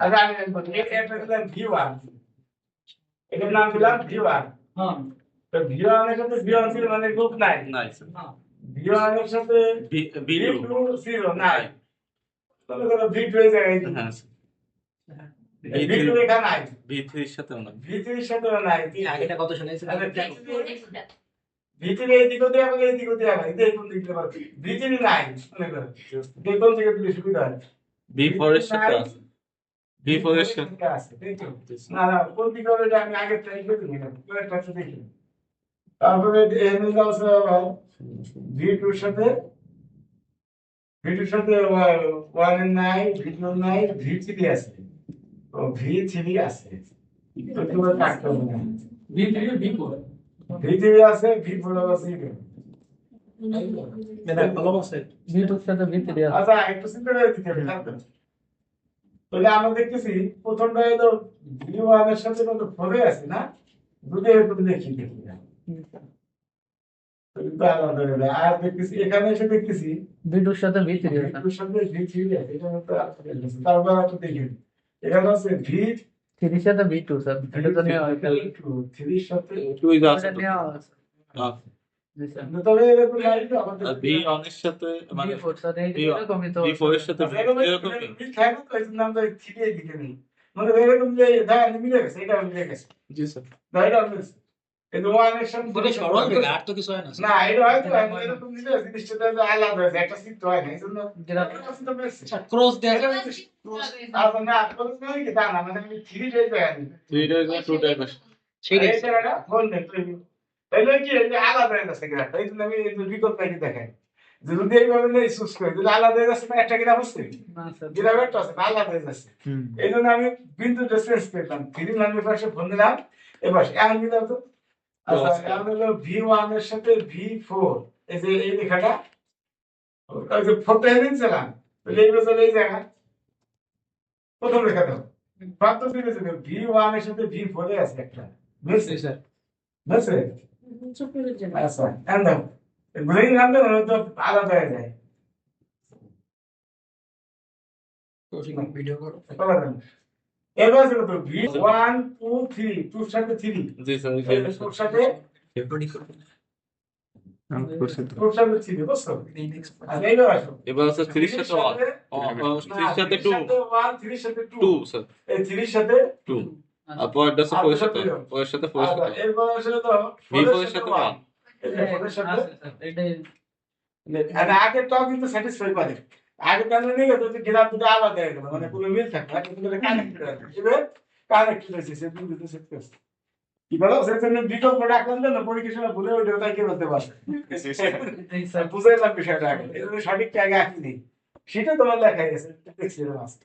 আচ্ছা আমি বলি এটা দিলাম V1 এটার নাম দিলাম V1 হ্যাঁ তো V1 এর সাথে V1 ছিল মানে গ্রুপ নাই নাই V1 এর সাথে V2 0 নাই তবে ধরো V2 এর জায়গায় হ্যাঁ V2 এখানে নাই V3 এর সাথেও না V3 এর সাথেও নাই আগেটা কত শুনেছেন V3 এদিকে দিয়ে আমাকে এদিকে দিয়ে আবার এদিকে কোন দিকে পারবি V3 নাই মনে করো কোন দিকে দিলে সুবিধা হয় V4 এর সাথে আছে V4 এর সাথে আছে না না কোন দিকে হবে এটা আমি আগে ট্রাই করে নিলাম একটা আছে দেখি তারপরে এখানে আছে V2 এর সাথে V2 এর সাথে 1 এর নাই V2 নাই V3 আছে তো V3 আছে তো তোমরা কাটতে হবে না V3 V4 আছে V4 আছে মেদা ভালো আছে V2 এর সাথে V3 আছে আচ্ছা একটু চিন্তা করে দিতে হবে তাহলে আমরা দেখতেছি প্রথমটা হলো V1 এর সাথে কত 4 আছে না দুটো একটু দেখি আলাদা হবে আর দেখতেছি এখানে এসে দেখতেছি V2 এর সাথে V3 আছে V2 এর সাথে V3 আছে এটা তো তারপর একটু দেখি এখানে আছে V3 এর সাথে V2 স্যার এটা তো নেওয়া হয় 3 এর সাথে 2 ইজ আছে এটা নেওয়া আছে জি স্যার তবে এরকম নাই তো আমাদের V1 এর সাথে মানে V4 স্যার এরকমই তো V4 এর সাথে এরকমই খেয়াল তো এই নাম তো 3 এর দিকে নেই মানে এরকম যে দেখা মিলে গেছে এটা মিলে গেছে জি স্যার দাইরা মিলছে এই তো ওয়ান এর সাথে পুরো সরল থেকে আর তো কিছু হয় না না এটা হয়তো এরকম দিলে জিনিসটা তো আলাদা হয়ে যায় একটা সিট হয় না এইজন্য আচ্ছা ক্রস দেয়া যায় আর না ক্রস নয় কি তা না মানে আমি 3 ডেজ জানি 3 ডেজ না 2 ডেজ সেটাই এই জায়গাটা ফোন দেন তুই তাইলে কি এই যে আলাদা হয়ে গেছে গ্রাফ এই জন্য আমি এই যে বিকল্প পাইতে দেখাই যে যদি এইভাবে নেই চুজ করে যদি আলাদা হয়ে যাচ্ছে একটা গ্রাফ আছে না স্যার গ্রাফ একটা আছে আলাদা হয়ে যাচ্ছে এই জন্য আমি বিন্দু ডিসটেন্স পেলাম 3 নাম্বার পাশে ফোন দিলাম এবার এখন দিলাম তো আচ্ছা এখন হলো V1 এর সাথে V4 এই যে এই লেখাটা ওই যে ফটো এনেছিলাম তাহলে এই বছর এই জায়গা প্রথম লেখা দাও প্রাপ্ত দিকে যে V1 এর সাথে V4 এ আছে একটা বুঝছিস স্যার বুঝছে আচ্ছা এন্ড ব্রেইন নাম্বার তো আলাদা হয়ে যায় কৌশিক ভিডিও করো এবার যেন তো V1 2 3 2 সাথে 3 জি স্যার তোর সাথে রেকর্ডিং করো তোর সাথে 3 বুঝছো আর এইবার আসো এবার আছে 3 এর সাথে 1 3 এর সাথে 2 1 3 এর সাথে 2 স্যার এই 3 এর সাথে 2 আর পরেরটা আছে 4 এর সাথে 4 এর সাথে 4 এর সাথে এরপর আসলে তো V4 এর সাথে 1 এর সাথে এটাই আর আগে তো কিন্তু স্যাটিসফাই করে আগে কেন নেই তো গ্রাফ দুটো আলাদা হয়ে গেল মানে কোনো মিল থাকে না কিন্তু কানেক্ট করে এবার কানেক্ট হয়েছে সে বিন্দুতে সেট করছে কি বলো সেজন্য বিকল্প রাখলাম না পরীক্ষার সময় ভুলে ওইটা তাই কি বলতে পারবে বুঝাইলাম বিষয়টা আগে এজন্য সঠিক আগে আঁকিনি সেটা তোমার লেখাই গেছে দেখছি এরকম আছে